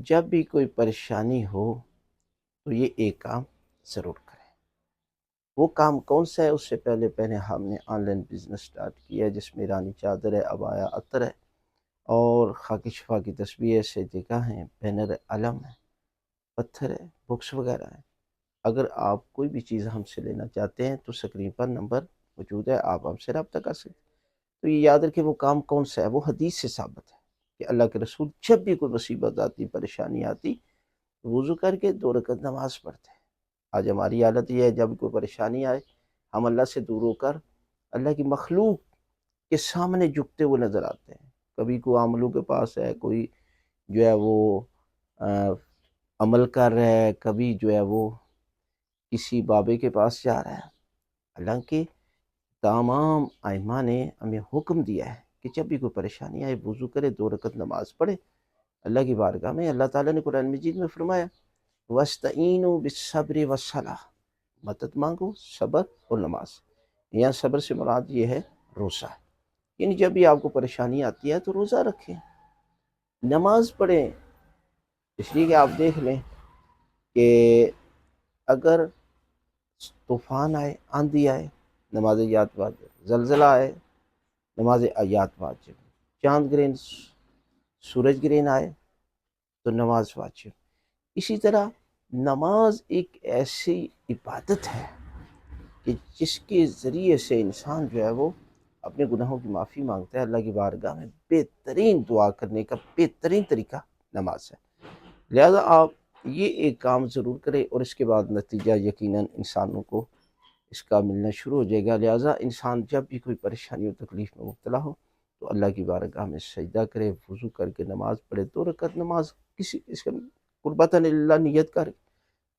جب بھی کوئی پریشانی ہو تو یہ ایک کام ضرور کریں۔ وہ کام کون سا ہے؟ اس سے پہلے ہم نے آن لائن بزنس سٹارٹ کیا ہے، جس میں ایرانی چادر ہے، عبایا، عطر ہے، اور خاکی شفا کی تسبیح ہے، سجدہ ہیں، بینر علم ہے، پتھر ہے، بکس وغیرہ ہے۔ اگر آپ کوئی بھی چیز ہم سے لینا چاہتے ہیں تو اسکرین پر نمبر موجود ہے، آپ ہم سے رابطہ کر سکتے ہیں۔ تو یہ یاد رکھیں وہ کام کون سا ہے؟ وہ حدیث سے ثابت ہے کہ اللہ کے رسول جب بھی کوئی مصیبت آتی، پریشانی آتی، وضو کر کے 2 رکعت نماز پڑھتے ہیں۔ آج ہماری حالت یہ ہے، جب کوئی پریشانی آئے ہم اللہ سے دور ہو کر اللہ کی مخلوق کے سامنے جھکتے ہوئے نظر آتے ہیں۔ کبھی کوئی عاملوں کے پاس ہے، کوئی جو ہے وہ عمل کر رہا ہے، کبھی جو ہے وہ کسی بابے کے پاس جا رہا ہے۔ حالانکہ تمام ائمہ نے ہمیں حکم دیا ہے کہ جب بھی کوئی پریشانی آئے وضو کرے، 2 رکعت نماز پڑھے اللہ کی بارگاہ میں۔ اللہ تعالیٰ نے قرآن مجید میں فرمایا وَاسْتَعِینُوا بِالصَّبْرِ وَالصَّلَاةِ، مدد مانگو صبر اور نماز۔ یہاں صبر سے مراد یہ ہے روزہ، یعنی جب بھی آپ کو پریشانی آتی ہے تو روزہ رکھیں، نماز پڑھیں۔ اس لیے کہ آپ دیکھ لیں کہ اگر طوفان آئے، آندھی آئے، نماز یاد واجب، زلزلہ آئے، نماز یاد واجب، چاند گرہن، سورج گرہن آئے تو نماز واجب۔ اسی طرح نماز ایک ایسی عبادت ہے کہ جس کے ذریعے سے انسان جو ہے وہ اپنے گناہوں کی معافی مانگتا ہے۔ اللہ کی بارگاہ میں بہترین دعا کرنے کا بہترین طریقہ نماز ہے۔ لہذا آپ یہ ایک کام ضرور کریں، اور اس کے بعد نتیجہ یقیناً انسانوں کو اس کا ملنا شروع ہو جائے گا۔ لہذا انسان جب بھی کوئی پریشانی و تکلیف میں مبتلا ہو تو اللہ کی بارگاہ میں سجدہ کرے، وضو کر کے نماز پڑھے، 2 رکعت نماز کسی اس کا قربتاً اللہ نیت کر،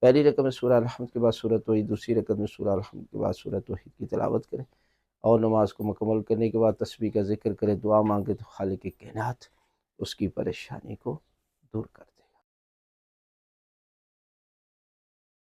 پہلی رکعت میں سورہ الحمد کے بعد سورہ توحید، دوسری رکعت میں سورہ الحمد کے بعد سورہ توحید کی تلاوت کرے، اور نماز کو مکمل کرنے کے بعد تسبیح کا ذکر کرے، دعا مانگے تو خالق کائنات اس کی پریشانی کو دور کر دے۔